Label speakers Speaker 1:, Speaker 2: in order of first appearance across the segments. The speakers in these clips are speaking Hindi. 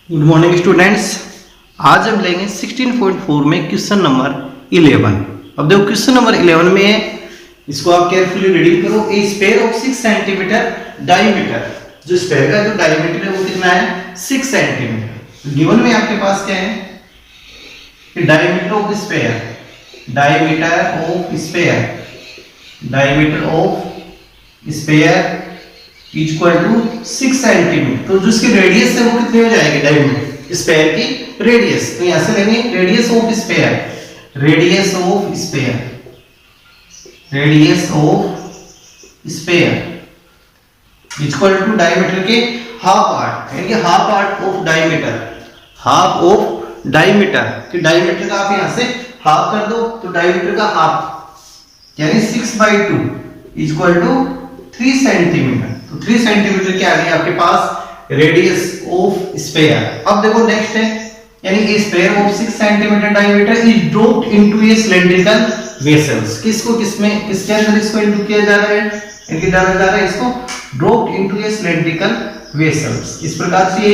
Speaker 1: Good morning students. आज हम लेंगे 16.4 में क्वेश्चन नंबर 11। अब देखो क्वेश्चन नंबर 11 में इसको आप केयरफुली रीडिंग करो। ए स्फीयर ऑफ 6 सेंटीमीटर डायमीटर, जो स्फीयर का जो डायमीटर है वो कितना है 6 सेंटीमीटर। गिवन में आपके पास क्या है कि diameter of sphere, diameter of sphere equal to 6 centimetre. तो जो इसकी रेडियस है वो कितनी हो जाएगी डायमीटर स्फीयर की रेडियस। तो यहां से लेंगे radius of sphere, equal to diameter के हाफ पार्ट, यानी कि हाफ पार्ट ऑफ डायमीटर, कि डायमीटर का आप यहां से हाफ कर दो तो डायमीटर का हाफ यानी 6/2 इक्वल टू 3 सेंटीमीटर। तो 3 सेंटीमीटर क्या आ गई आपके पास रेडियस ऑफ स्फीयर। अब देखो नेक्स्ट है, यानी ए sphere of 6 centimetre diameter is dropped into A cylindrical vessels. किसके अंदर इसको इनटू किया जा रहा है, इनके डाला जा रहा है इसको ड्रॉप्ड इनटू ए सिलिंड्रिकल वेसल्स। इस प्रकार से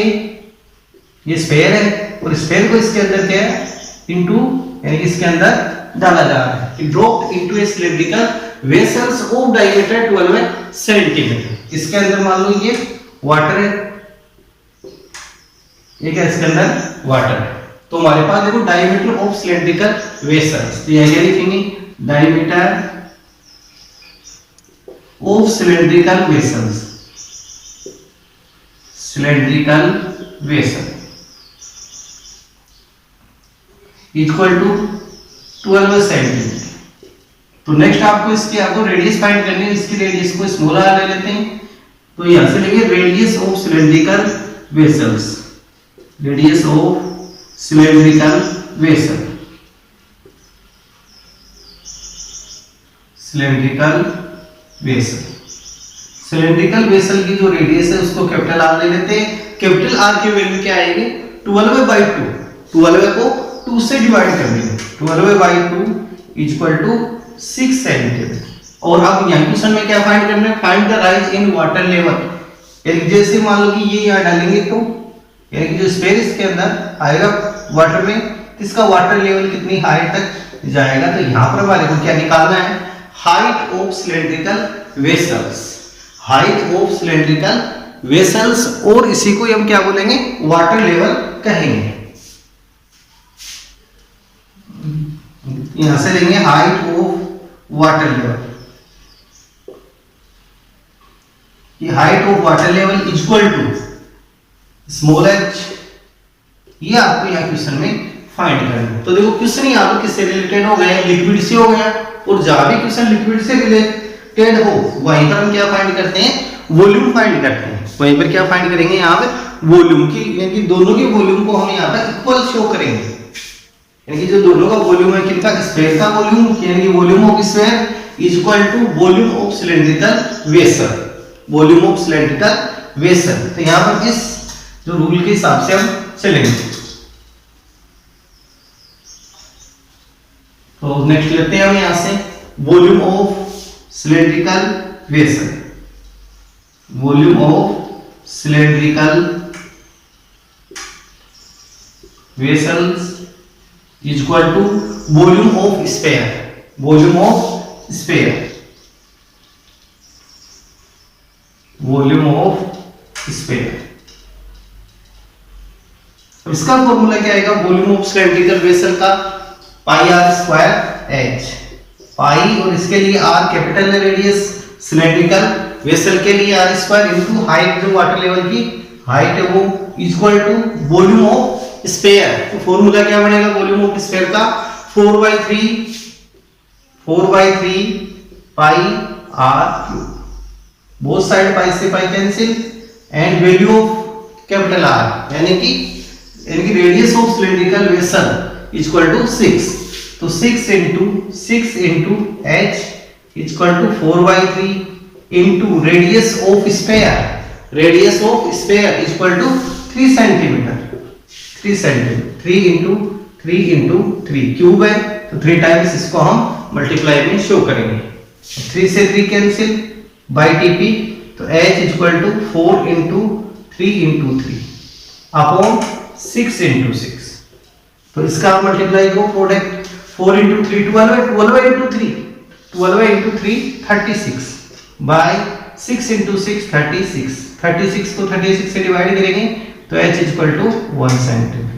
Speaker 1: ये स्फीयर है और स्फीयर को इसके अंदर क्या है इनटू, यानी कि इसके अंदर डाला जा रहा है कि dropped into A cylindrical vessels of diameter 12 centimetre. इसके अंदर मान लो ये वाटर है, ये क्या इसके अंदर वाटर है। तो हमारे पास देखो डायमीटर ऑफ सिलिंड्रिकल वेसल्स, तो ये लिखेंगे diameter of cylindrical vessel equal to 12 centimetre. तो नेक्स्ट आपको रेडियस फाइंड करनी है। इसकी रेडियस को स्मॉल आर ले लेते हैं, तो यहां से लेंगे radius of cylindrical vessels, cylindrical vessel की जो रेडियस है उसको कैपिटल आर ले लेते हैं। कैपिटल आर की वैल्यू क्या आएगी 12/2, 12 को 2 से डिवाइड कर देंगे, 12/2 इक्वल टू 6 सेंटीमीटर। और अब यहाँ क्वेश्चन में क्या फाइंड करना है, find the rise in water level. यानी जैसे मान लो कि ये यहाँ डालेंगे तो यानी कि जो स्फीयर इसके अंदर आएगा वाटर में, इसका वाटर लेवल कितनी हाइट तक जाएगा। तो यहाँ पर हमारे को क्या निकालना है, हाइट ऑफ सिलिंड्रिकल वेसल्स, और इसी को हम क्या बोलेंगे वाटर लेवल कहेंगे। यहां से लेंगे हाइट ऑफ वाटर लेवल, ये height of water level equal to small h। ये आपको यहाँ क्वेश्चन में फाइंड करना है। तो देखो क्वेश्चन यहाँ पर किससे रिलेटेड हो गया, लिक्विड से हो गया, और जहां भी क्वेश्चन लिक्विड से रिलेटेड हो वहीं पर हम क्या फाइंड करते हैं, वॉल्यूम फाइंड करते हैं। वहीं पर क्या फाइंड करेंगे यहाँ पे वॉल्यूम की, यानी कि दोनों के वॉल्यूम को हम यहाँ पर इक्वल शो करेंगे। यानी कि जो दोनों का वॉल्यूम है किनका, स्फीयर का वॉल्यूम, यानी कि volume of sphere equal to volume of cylindrical vessel. तो यहां पर इस जो रूल के हिसाब से हम चलेंगे। तो नेक्स्ट लेते हैं हम यहां से volume of cylindrical vessels equal to volume of sphere. अब इसका फॉर्मूला क्या आएगा, वॉल्यूम ऑफ सिलिंड्रिकल वेसल का πr²h, पाई और इसके लिए r कैपिटल है रेडियस, सिलिंड्रिकल वेसल के लिए r² इनटू हाइट, जो वाटर लेवल की हाइट है वो equal to volume of sphere. तो फॉर्मूला क्या बनेगा वॉल्यूम ऑफ स्फीयर का 4/3 पाई r³, बोथ साइड पाई से pi cancel, and value of capital R यानी कि radius of cylindrical vessel equal to 6। तो 6 into h equal to 4/3 into radius of sphere equal to 3 centimetre, 3 into 3 cube है, तो 3 टाइम्स इसको हम मल्टीप्लाई में शो करेंगे। 3 से 3 कैंसिल बाई टीपी, तो h equal to 4 into 3 into 3 upon 6 into 6। तो इसका आप मल्टीप्लाई को प्रोडक्ट 4 into 3 12 है, 12 into 3 12 into 3 36 बाय 6 into 6 36। 36 को 36 से डिवाइड करेंगे तो h इक्वल टू 1 सेंटीमीटर।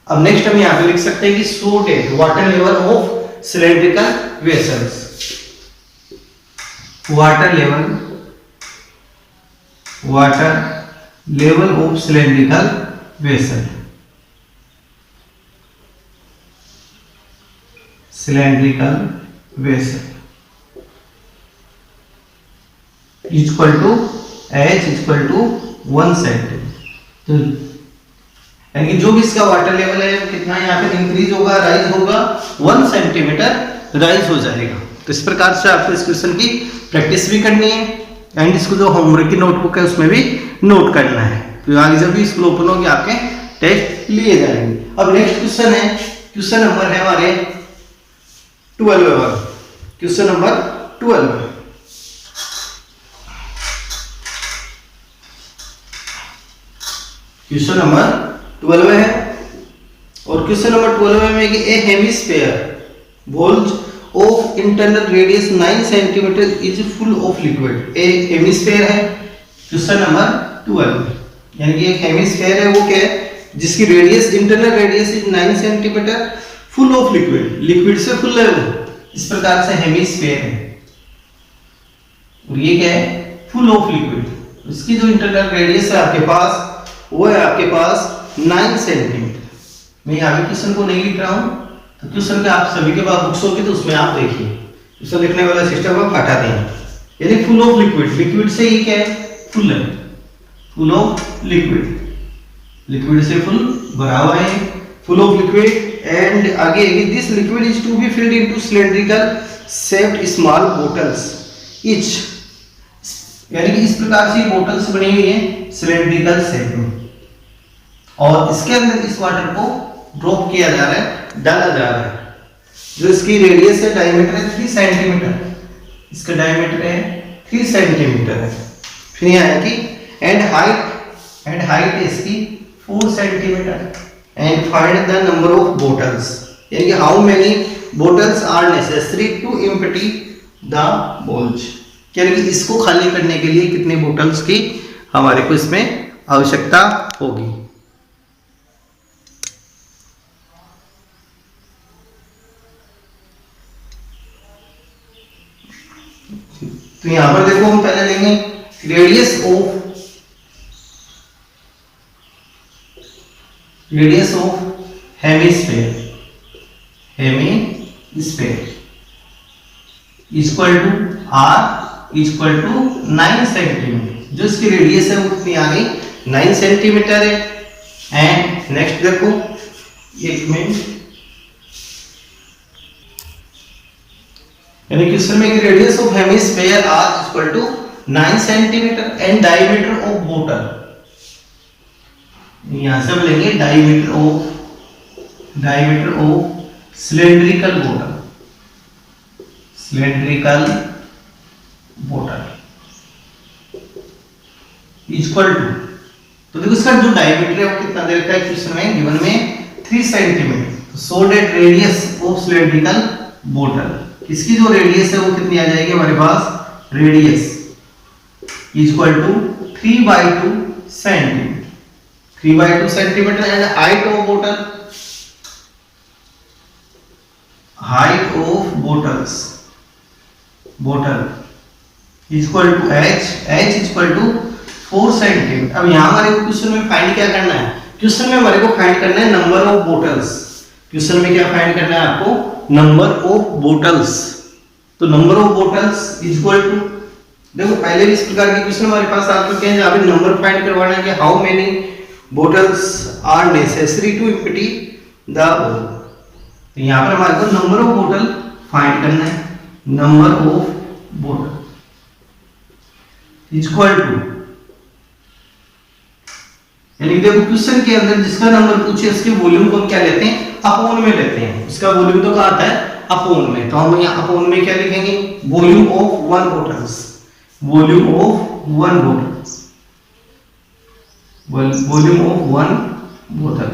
Speaker 1: अब नेक्स्ट हम यहाँ पे लिख सकते हैं कि so that water level of cylindrical vessels, water level of cylindrical vessel, equal to h equal to 1 centimetre. तो यानी कि जो भी इसका वाटर लेवल है वो कितना यहाँ पे इंक्रीज होगा, राइज होगा, 1 सेंटीमीटर राइज हो जाएगा। तो इस प्रकार से आपको इस क्वेश्चन की प्रैक्टिस भी करनी है एंड इसको जो होमवर्क की नोटबुक है उसमें भी नोट करना है। तो आगे जब भी स्कूल ओपन होगी आपके टेस्ट लिए जाएंगे। अब नेक्स्ट क्वेश्चन है, क्वेश्चन नंबर है हमारे 12। क्वेश्चन नंबर 12 क्वेश्चन नंबर 12 है और क्वेश्चन नंबर 12 में कि ए hemisphere bulge of internal radius 9 cm is full of liquid। A hemisphere है क्वेश्चन नंबर 12, यानी कि एक हेमिस्फीयर है वो क्या है जिसकी radius internal radius is 9 centimetre, full of liquid, liquid से फुल है वो, इस प्रकार से हेमिस्फीयर है। और ये क्या है, फुल ऑफ लिक्विड। इसकी जो इंटरनल रेडियस है आपके पास वो है आपके पास 9 सेंटीमीटर। मैं यहाँ पे क्वेश्चन को नहीं लिख रहा हूँ, तो क्वेश्चन पे आप सभी के पास बुक्स होगी तो उसमें आप देखिए, क्वेश्चन लिखने वाला सिस्टम आप हटा दें। यानी फुल ऑफ लिक्विड, लिक्विड से ये क्या है, फुल है, फुल ऑफ लिक्विड, लिक्विड से फुल भरा हुआ है, फुल ऑफ लिक्विड। एंड आगे this liquid is to be filled into cylindrical shaped small bottles each, यानी कि इस प्रकार से बॉटल्स बनी हुई है सिलेंड्रिकल शेप में, और इसके अंदर इस वाटर को ड्रॉप किया जा रहा है, डाला जा रहा है। जो इसकी रेडियस है, डायमीटर है 3 सेंटीमीटर, इसका डायमीटर है 3 सेंटीमीटर है। फिर यहाँ है कि एंड हाइट है इसकी 4 centimetre and find the number of bottles, यानी कि how many bottles are necessary to empty the bulge, यानी कि इसको खाली करने के लिए कितने बॉटल्स की हमारे को इसमें आवश्यकता होगी। तो यहां पर देखो हम पहले लेंगे radius of hemisphere equal to r equal to 9 centimetre. जो इसकी रेडियस है वो कितनी आ गई, 9 सेंटीमीटर है। एंड नेक्स्ट देखो, एक मिनट, यानी क्वेश्चन में radius of hemisphere r equal to 9 centimetre and diameter of bottle, यहां से हम लेंगे diameter of cylindrical bottle equal to, तो देखो इसका जो डायमीटर है वो कितना दे रखा है क्वेश्चन में, गिवन में 3 सेंटीमीटर। तो so that radius of cylindrical bottle, इसकी जो रेडियस है वो कितनी आ जाएगी हमारे पास, radius equal to 3/2 centimetre, 3/2 centimetre. And height of bottle equal to h equal to 4 centimetre. अब यहाँ हमारे को क्वेश्चन में फाइंड क्या करना है, क्वेश्चन में हमारे को फाइंड करना है नंबर ऑफ बॉटल्स। क्वेश्चन में क्या फाइंड करना है आपको, नंबर ऑफ बॉटल्स। तो number of bottles equal to, देखो पहले भी इस प्रकार के क्वेश्चन हमारे पास आ चुके हैं जहां पे नंबर फाइंड करवाना है कि how many bottles are necessary to empty the bulge। तो यहां पर हमारे को नंबर ऑफ बॉटल फाइंड करना है, number of bottle equal to, यानी देखो क्वेश्चन के अंदर जिसका नंबर पूछे उसके वॉल्यूम को हम क्या लेते हैं, अपॉन में लेते हैं। उसका वॉल्यूम तो क्या आता है, अपॉन में। तो हम यहाँ अपॉन में क्या लिखेंगे, volume of 1 bottles, volume of 1 bottles, volume of 1 बोतल।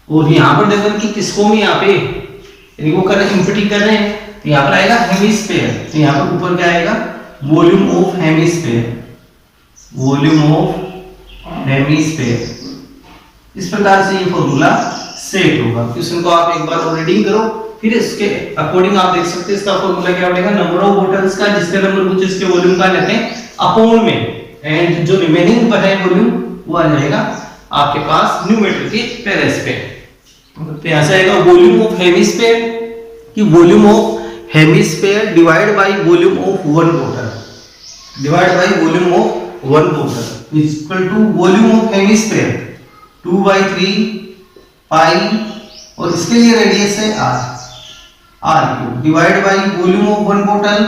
Speaker 1: और यहाँ पर देखो कि किसको भी यहाँ पे यानी वो कर रहे हैं, एम्प्टी कर रहे हैं, तो यहाँ पर आएगा हेमिस्फीयर। तो यहाँ पर ऊपर क्या आएगा, volume of hemisphere, volume of hemisphere. इस प्रकार से ये फॉर्मूला सेट होगा। क्वेश्चन को आप एक बार और रीडिंग करो, फिर इसके अकॉर्डिंग आप देख सकते हैं इसका फॉर्मूला क्या बनेगा, नंबर ऑफ बॉटल्स का जिसका नंबर कुछ इसके वॉल्यूम का लेते हैं अपॉन में, एंड जो रिमेनिंग पर है वॉल्यूम वो आ जाएगा आपके पास न्यूमेटर के पेरेस पे। तो यहां से आएगा वॉल्यूम ऑफ हेमिस्फीयर कि volume of hemisphere divide by volume of one bottle, divide by volume of one bottle is equal to volume of hemisphere 2/3 pi, और इसके लिए रेडियस है r3 divide by volume of one bottle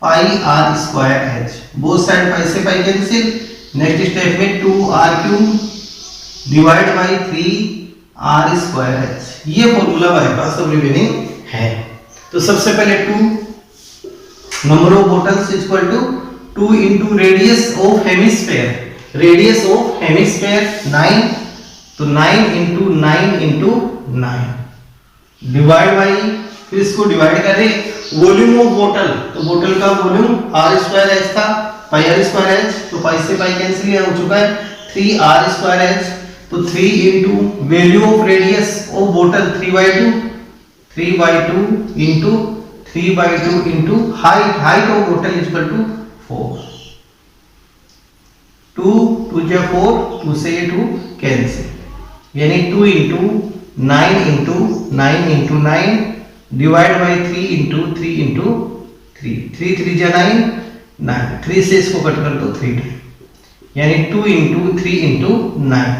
Speaker 1: pi r²h, both side pi से पाई कैंसिल। नेक्स्ट स्टेप में 2r³ डिवाइड बाय 3r²h, ये फॉर्मूला हमारे पास अब रिमेनिंग है। तो सबसे पहले 2 number of bottles equal to 2 into radius of hemisphere, radius of hemisphere 9, तो 9 इनटू 9 इनटू 9 डिवाइड बाई, फिर इसको डिवाइड करें वॉल्यूम ऑफ बोतल, तो बोतल का वॉल्यूम r²h था, पाई r²h, तो पाई से पाई कैंसिल हो चुका है 3r²h, तो 3 into value of radius of बोतल 3/2 इनटू 3/2 इनटू हाइट ऑफ बोतल इक्वल टू 4, 2 2 जा 4, 2 से ये 2 कैंसिल, यानी 2 into 9 into 9 into 9 divide by 3 into 3 into 3, 3 3 जा 9 9, 3 से इसको कट कर दो 3, यानी 2 इनटू 3 इनटू 9।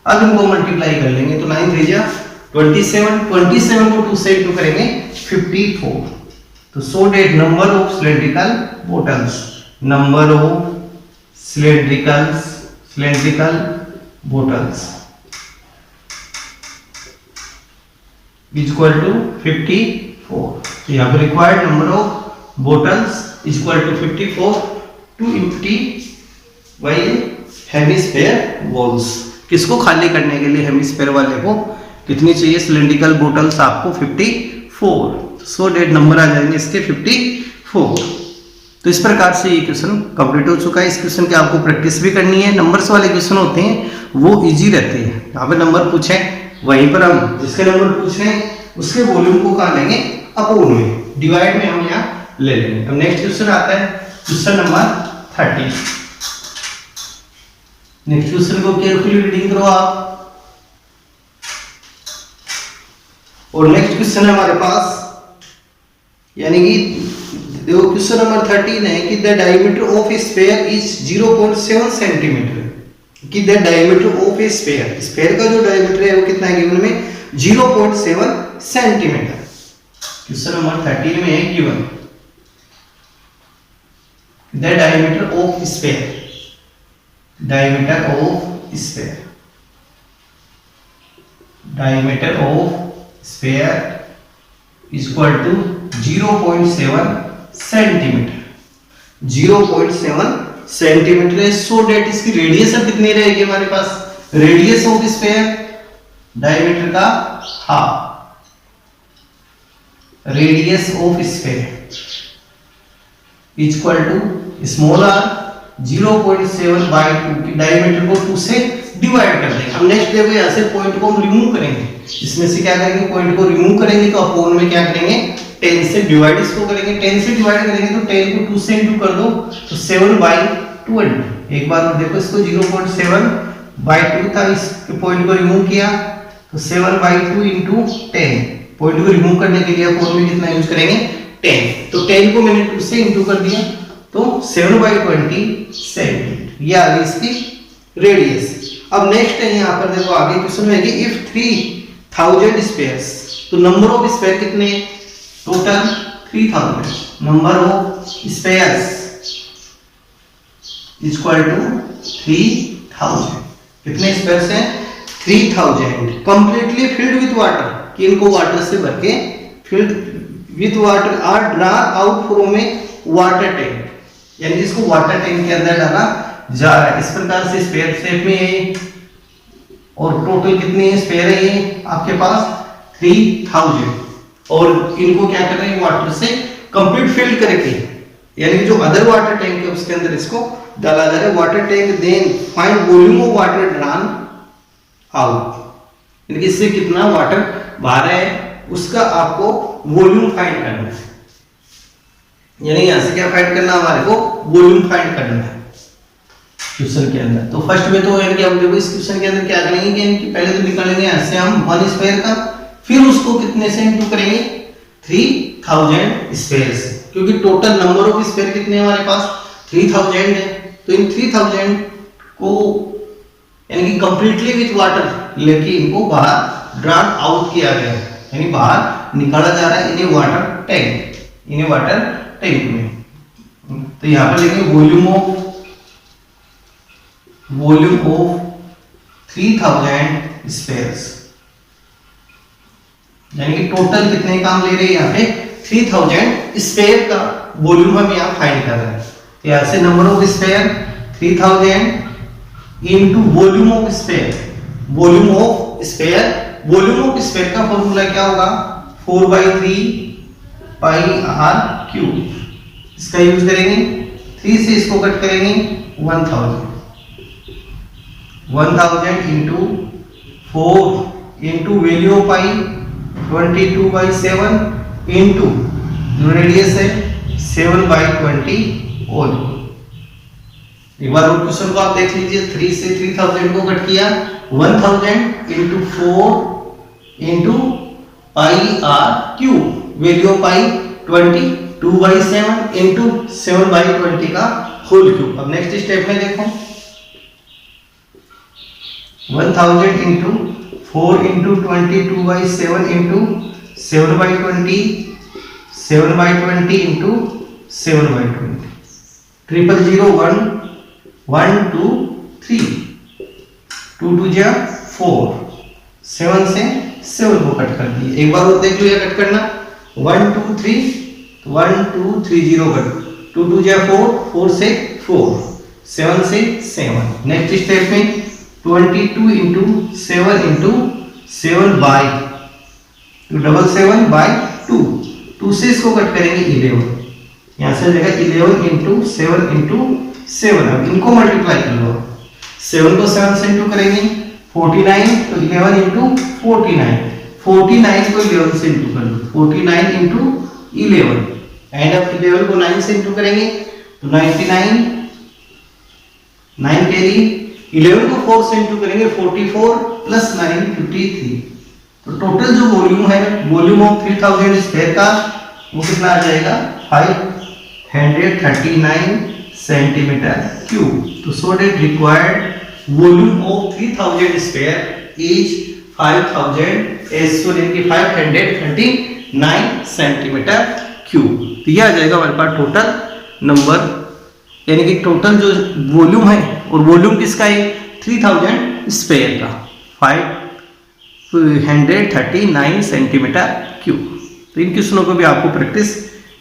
Speaker 1: अब इनको मल्टीप्लाई कर लेंगे तो 9 3 जा 27, 27 को 2 से इंटू करेंगे 54। तो so that number of cylindrical bottles, number of cylindrical bottles equal to 54। तो यहाँ पर required number of bottles equal to 54 to empty by hemisphere walls. किसको खाली करने के लिए हेमिस्फीयर वाले को कितनी चाहिए सिलेंड्रिकल बॉटल्स, आपको 54, सो डेट नंबर आ जाएंगे इसके 54। तो इस प्रकार से ये क्वेश्चन कंप्लीट हो चुका है। इस क्वेश्चन की आपको प्रैक्टिस भी करनी है। नंबर्स वाले क्वेश्चन होते हैं वो इजी रहते हैं, यहाँ पे नंबर पूछे वहीं पर हम जिसके नंबर पूछ रहे हैं उसके वॉल्यूम को कहाँ लेंगे, अपोन में, डिवाइड में हम यहाँ ले लेंगे। अब नेक्स्ट क्वेश्चन आता है क्वेश्चन नंबर 30। नेक्स्ट क्वेश्चन को केयरफुली रीडिंग करो आप। और नेक्स्ट क्वेश्चन है हमारे पास, यानी कि देखो क्वेश्चन नंबर 13 है कि the diameter of a sphere is 0.7 centimetre, कि the diameter of a sphere, sphere का जो डायमीटर है वो कितना है गिवन में 0.7 सेंटीमीटर। क्वेश्चन नंबर 13 में है given the diameter of sphere, diameter of sphere, diameter of sphere equal to 0.7 centimetre, 0.7 centimetre है। सो डेट इसकी रेडियस अब कितनी रहेगी हमारे पास, रेडियस ऑफ स्फीयर डायमीटर का half, radius of sphere equal to small r 0.7/2 की डायमीटर को 2 से डिवाइड कर देंगे। हम नेक्स्ट देखो यहाँ से पॉइंट को हम रिमूव करेंगे, इसमें से क्या करेंगे पॉइंट को रिमूव करेंगे, तो अपॉन में क्या करेंगे 10 से डिवाइड इसको करेंगे, 10 से डिवाइड करेंगे तो 10 को 2 से इंटू कर दो तो 7/20। एक बार और देखो इसको 0.7/2 था, इस पॉइंट को रिमूव किया तो 7/2 इंटू 10, पॉइंट को रिमूव करने के लिए अपॉन में कितना यूज करेंगे 10, तो 10 को मैंने 2 से इंटू कर दिया तो 7/20 सेंटीमीटर, ये आ गई इसकी रेडियस। अब नेक्स्ट है यहाँ पर देखो आगे क्वेश्चन है कि इफ 3000 स्फीयर्स, तो नंबर ऑफ स्फीयर कितने, total 3000, number of spheres equal to 3000, कितने स्फीयर्स हैं 3000, कंप्लीटली फिल्ड विद वाटर, कि इनको वाटर से भर के filled with water are draw out from a water tank, यानी इसको वाटर टैंक के अंदर डाला जा रहा है। इस प्रकार से स्फीयर शेप में है और टोटल कितने स्फीयर है ये आपके पास 3000 और इनको क्या कर रहे हैं वाटर से कंप्लीट फिल करके यानी कि जो अदर वाटर टैंक है उसके अंदर इसको डाला जा रहा है। Water tank then find volume of water drawn out यानी कि इससे कितना वाटर बाहर है उसका आपको वॉल्यूम फाइंड करना है। यानी यहां से क्या फाइंड करना हमारे को वॉल्यूम फाइंड करना है क्वेश्चन के अंदर। तो फर्स्ट में तो यानी कि हम देखो इस क्वेश्चन के अंदर क्या करेंगे कि पहले तो निकालेंगे यहां से हम 1 स्क्वायर का, फिर उसको कितने से इंटू करेंगे 3000 स्क्वायर से, क्योंकि टोटल नंबर ऑफ स्क्वायर कितने हमारे पास 3000 है। तो इन 3000 को यानी कि कंप्लीटली विथ वाटर लेके इनको बाहर ड्रॉन आउट किया गया है, यानी बाहर निकाला जा रहा है इन्हें वाटर टैंक में। तो यहां पर लिखेंगे वॉल्यूम ऑफ 3000 स्क्वायर्स, यानी कि टोटल कितने काम ले रहे हैं यहाँ पे 3000 स्क्वायर का वॉल्यूम हम यहाँ फाइंड कर रहे हैं। तो यहाँ से number of square 3000 into volume of square का फॉर्मूला क्या होगा 4/3 पाई r क्यूब। इसका यूज करेंगे 3 से इसको कट करेंगे 1000 into 4 into value of pi 22/7 into जो रेडियस है 7/20 होल। एक बार और क्वेश्चन को आप देख लीजिए। 3 से 3000 को कट किया 1000 into 4 into pi r cube value of pi 22/7 into 7/20 का होल क्यूब। अब नेक्स्ट स्टेप में देखो 1000 इंटू 4 इंटू 22/7 इंटू 7/20 इंटू 7/20 000 1 2 3 2 2 जा 4 7 से 7 को कट कर दिए। एक बार और देख लो ये कट करना 1 2 3 1 2 3 0 कट 2 2 जा 4 4 से 4 7 से 7। नेक्स्ट स्टेप में 22 इंटू 7 इंटू 7/2 2 से इसको कट करेंगे 11। यहाँ से जाएगा 11 इंटू 7 इंटू 7। अब इनको मल्टीप्लाई कर लो 7 को 7 से इंटू करेंगे 49 तो 11 इंटू 49 को 11 से इंटू कर लो 49 इंटू 11 एंड अब 11 को 9 से इंटू करेंगे तो 99 9 कैरी 11 को 4 से इंटू करेंगे 44 प्लस 9 53। तो टोटल जो वॉल्यूम है वॉल्यूम ऑफ 3000 स्क्वायर का वो कितना आ जाएगा 539 सेंटीमीटर क्यूब। तो so that required volume of 3000 square is 539 centimetre cube. तो ये आ जाएगा हमारे पास टोटल नंबर, यानी कि टोटल जो वॉल्यूम है और वॉल्यूम किसका है 3000 स्क्वायर का 539 सेंटीमीटर क्यूब। तो इन क्वेश्चनों को भी आपको प्रैक्टिस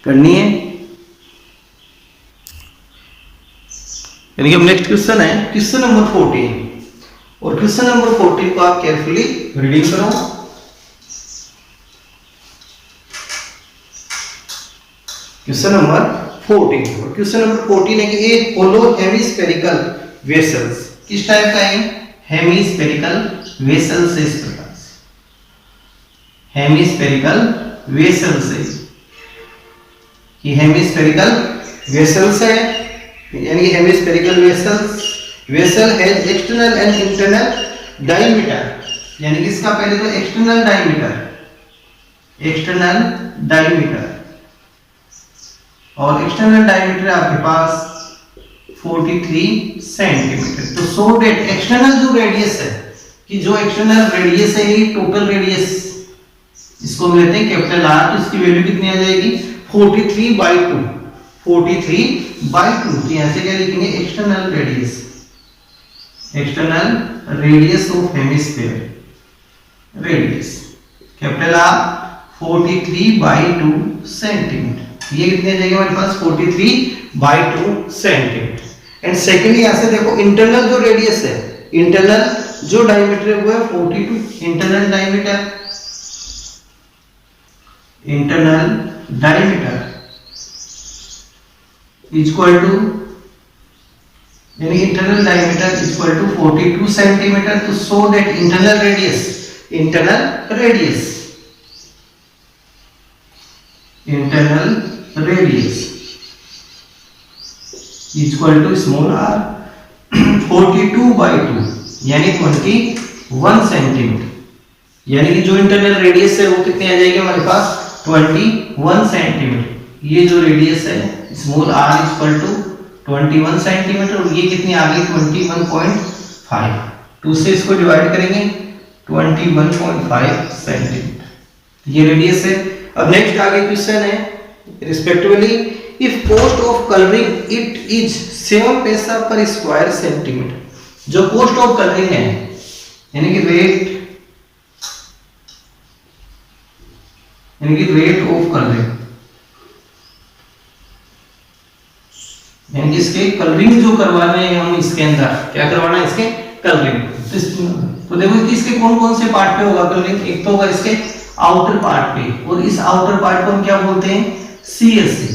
Speaker 1: करनी है। यानी कि अब नेक्स्ट क्वेश्चन है क्वेश्चन नंबर 14 और क्वेश्चन नंबर 14 को आप केयरफुली रीडिंग करो। क्वेश्चन नंबर 14 और क्वेश्चन नंबर 14 है कि एक होलो हेमिस्फेरिकल वेसल्स किस टाइप का है हेमिस्फेरिकल वेसल्स इस प्रकार से हेमिस्फेरिकल वेसल्स है कि हेमिस्फेरिकल वेसल्स है, यानी कि hemispherical vessel has external and internal diameter, यानी कि इसका पहले तो एक्सटर्नल डायमीटर और एक्सटर्नल डायमीटर आपके पास 43 सेंटीमीटर। तो सो दैट एक्सटर्नल जो रेडियस है कि जो एक्सटर्नल रेडियस है ये टोटल रेडियस इसको हम लेते हैं कैपिटल R, तो इसकी वैल्यू कितनी आ जाएगी 43/2 तो यहां से क्या लिखेंगे external radius of hemisphere radius capital R 43/2 centimetre. ये कितने आ जाएगा हमारे पास 43/2 सेंटीमीटर। एंड सेकेंडली यहाँ से देखो इंटरनल जो रेडियस है, इंटरनल जो डायमीटर है वो है 42। इंटरनल डायमीटर इक्वल टू, यानी internal diameter equal to 42 centimetre. तो so that internal radius equal to small r 42/2 यानी 21 सेंटीमीटर। यानी कि जो इंटरनल रेडियस है वो कितनी आ जाएगी हमारे पास 21 सेंटीमीटर। ये जो रेडियस है small r equal to 21 centimetre और ये कितनी आ गई 21.5। 2 से इसको डिवाइड करेंगे 21.5 सेंटीमीटर ये रेडियस है। अब नेक्स्ट आगे क्वेश्चन है respectively if cost of colouring it is 7 पैसा पर स्क्वायर सेंटीमीटर। जो कॉस्ट ऑफ कलरिंग है यानी कि रेट ऑफ कलरिंग, यानी कि इसके कलरिंग जो करवाने हैं हम इसके अंदर क्या करवाना है इसके कलरिंग। तो देखो इसके कौन कौन से पार्ट पे होगा कलरिंग। एक तो होगा इसके आउटर पार्ट पे और इस आउटर पार्ट को हम क्या बोलते हैं CSA।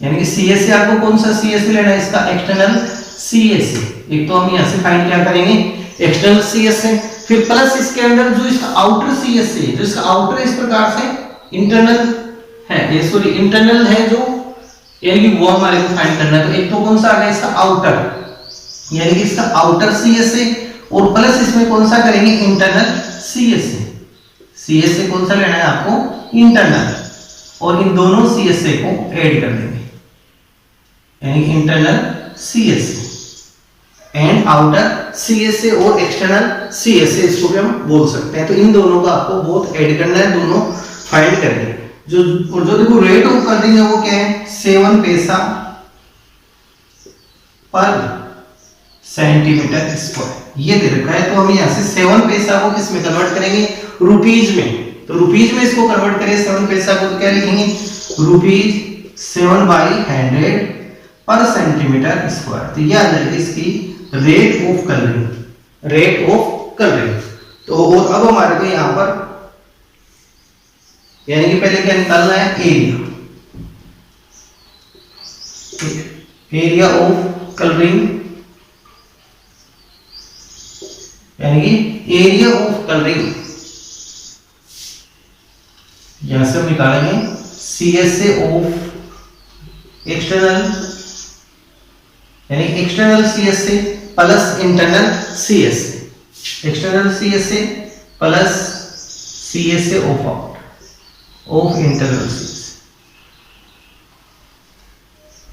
Speaker 1: यानी कि CSA आपको कौन सा CSA लेना है इसका एक्सटर्नल CSA। एक तो हम यहां से फाइंड क्या करेंगे एक्सटर्नल CSA, फिर प्लस इसके अंदर जो इसका आउटर CSA, जो इसका आउटर इस प्रकार से इंटरनल है, ये सॉरी इंटरनल है जो, यानी कि वो हमारे को फाइंड करना है। तो एक तो कौन सा आ गया इसका आउटर, यानी कि इसका आउटर CSA और प्लस इसमें कौन सा करेंगे इंटरनल CSA। CSA कौन सा लेना है आपको इंटरनल, और इन दोनों CSA को ऐड कर देंगे यानी कि internal CSA and outer CSA और एक्सटर्नल CSA इसको भी हम बोल सकते हैं। तो इन दोनों का आपको बहुत ऐड करना है, दोनों फाइंड करेंगे। जो देखो रेट ऑफ कलरिंग है वो क्या है 7 पैसा पर सेंटीमीटर स्क्वायर ये दे रखा है। तो हम यहाँ से 7 पैसा को किस में कन्वर्ट करेंगे रुपीज में। तो रुपीज में इसको कन्वर्ट करें 7 पैसा को तो क्या लिखेंगे रुपीज 7/100 पर सेंटीमीटर स्क्वायर। तो ये आ जाएगी इसकी रेट ऑफ कलरिंग। तो और अब हमारे को यहाँ पर यानी कि पहले क्या निकालना है एरिया ऑफ कलरिंग, यानी कि एरिया ऑफ कलरिंग यहां से हम निकालेंगे CSA ऑफ एक्सटर्नल, यानी external CSA plus internal CSA, external CSA plus CSA of internal CSA,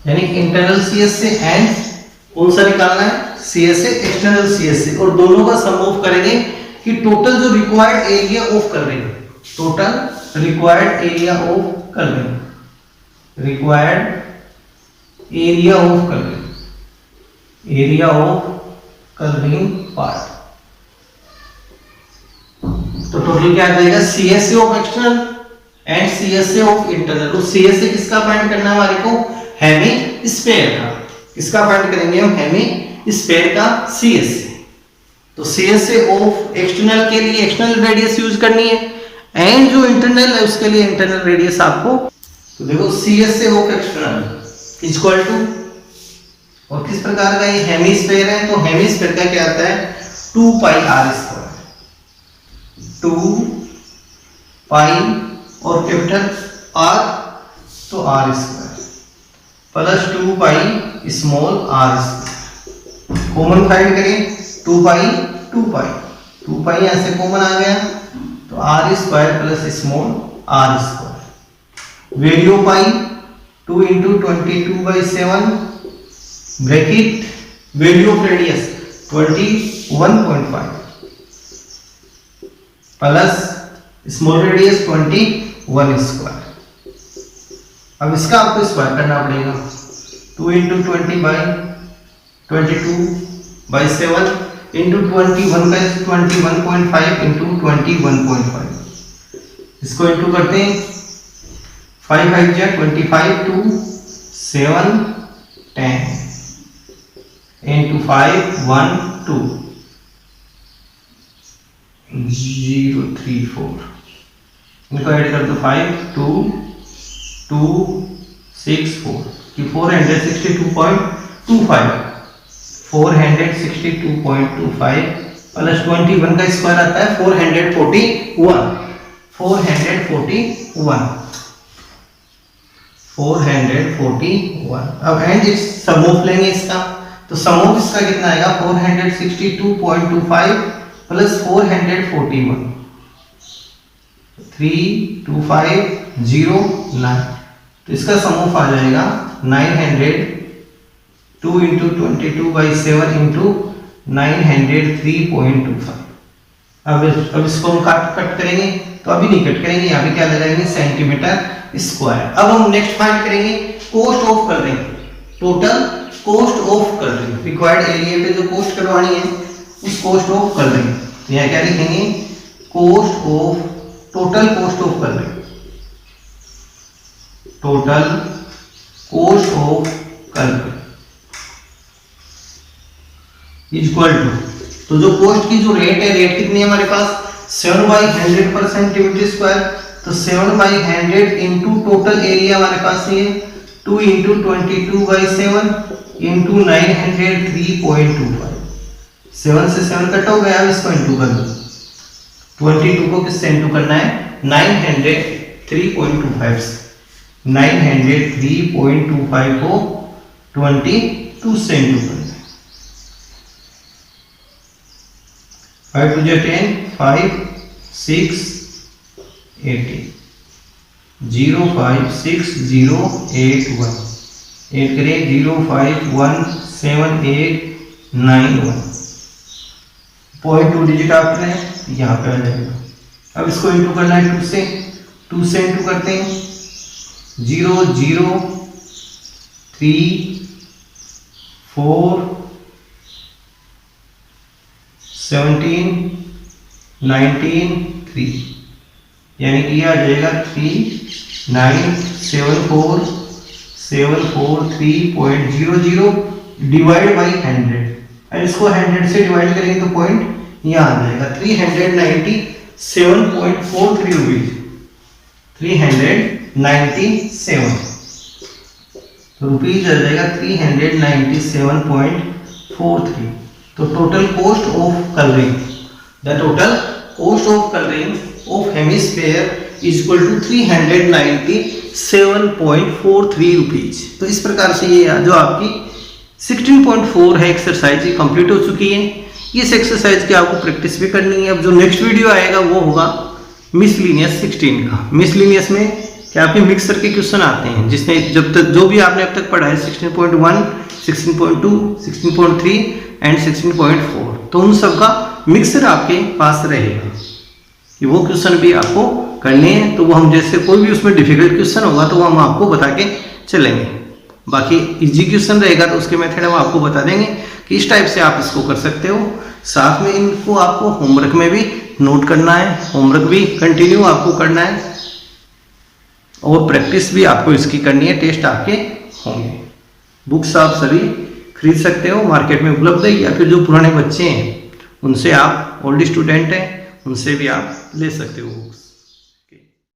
Speaker 1: यानी इंटरनल CSA एंड कौन सा निकालना है CSA एक्सटर्नल CSA, और दोनों का सम ऑफ करेंगे कि टोटल जो required area of colouring, total required area of colouring, area of colouring part. तो टोटल क्या आ जाएगा CSA of external and CSA of internal. तो CSA किसका फाइंड करना है हमारे को हेमिस्फीयर का। किसका फाइंड करेंगे हम हेमिस्फीयर का CSA। तो CSA ऑफ एक्सटर्नल के लिए एक्सटर्नल रेडियस यूज करनी है एंड जो इंटरनल है उसके लिए इंटरनल रेडियस आपको। तो देखो CSA of external equal to, और किस प्रकार का ये हेमिस्फीयर है तो हेमिस्फीयर का क्या आता है 2 पाई r स्क्वायर, 2 पाई और कैपिटल R तो r square plus 2 pi small r square. Common find करें 2 पाई यहां से कॉमन आ गया तो r square plus small r square. Value pi 2 × 22/7 bracket value of radius 21.5 plus small radius 21 square. अब इसका आपको स्क्वायर करना पड़ेगा 2 × 20/22/7 into 21/21.5 into 21.5 इसको इंटू करते हैं 5 5 जा 25 2 7 10 5 1 2 0 3 4, इनको ऐड कर दो 5 2 2 6 4 कि 462.25 462.25 प्लस 21 का स्क्वायर आता है 441। अब एंड सम ऑफ लेंगे इसका, तो सम ऑफ इसका कितना आएगा 462.25 प्लस 441 32509, तो इसका सम ऑफ आ जाएगा 902 इंटू 22/7 इंटू 903.25। अब इसको हम कट करेंगे, तो अभी नहीं कट करेंगे, यहाँ पे क्या लगाएंगे सेंटीमीटर स्क्वायर। अब हम नेक्स्ट फाइंड करेंगे cost of colouring, total cost of colouring, required area पे जो कोस्ट करवानी है उस कोस्ट ऑफ कलरिंग। तो यहाँ क्या लिखेंगे cost of, total cost of colouring, total cost of colouring equal to, तो जो कोस्ट की जो रेट है, रेट कितनी है हमारे पास 7/100 पर सेंटीमीटर स्क्वायर, तो 7/100 इंटू टोटल एरिया हमारे पास ये 2 इंटू 22/7 इंटू 903.25, 7 से 7 कट हो गया, अब इसको इंटू कर दो, 22 को किससे इंटू करना है 903.25 से, 903.25 को 22 से इंटू करना है, 5 2 10 5 6 80 056081 8 करें 05178191, 0.2 डिजिट आफ्टर है यहाँ पे आ जाएगा। अब इसको इंटू करना है 2 से इंटू करते हैं 0 0 3 4 17 19 3, यानी कि आ जाएगा 397473.00 डिवाइड बाई 100। अब इसको 100 से डिवाइड करेंगे तो पॉइंट यहाँ आ जाएगा 397.43 रुपीज, 397 तो रुपीज आ जाएगा 397.43। तो total cost of colouring, the total cost of colouring of hemisphere is equal to 397.43 rupees. तो इस प्रकार से ये जो आपकी 16.4 है एक्सरसाइज ये कंप्लीट हो चुकी है। इस एक्सरसाइज की आपको प्रैक्टिस भी करनी है। अब जो नेक्स्ट वीडियो आएगा वो होगा मिसलिनियस 16 का। मिसलिनियस में क्या आपके मिक्सर के क्वेश्चन आते हैं, जिसमें जब तक जो भी आपने अब तक पढ़ा है 16.1, 16.2, 16.3 एंड 16.4, तो उन सब का मिक्सर आपके पास रहेगा कि वो क्वेश्चन भी आपको करने हैं। तो वो हम जैसे कोई भी उसमें डिफिकल्ट क्वेश्चन होगा तो वो हम आपको बता के चलेंगे। बाकी इजी क्वेश्चन रहेगा तो उसके मेथड हम आपको बता देंगे कि इस टाइप से आप इसको कर सकते हो। साथ में इनको आपको होमवर्क में भी नोट करना है, होमवर्क भी कंटिन्यू आपको करना है और प्रैक्टिस भी आपको इसकी करनी है। टेस्ट आपके होंगे। बुक्स आप सभी खरीद सकते हो, मार्केट में उपलब्ध है, या फिर जो पुराने बच्चे हैं उनसे आप ओल्ड स्टूडेंट हैं उनसे भी आप ले सकते हो बुक्स।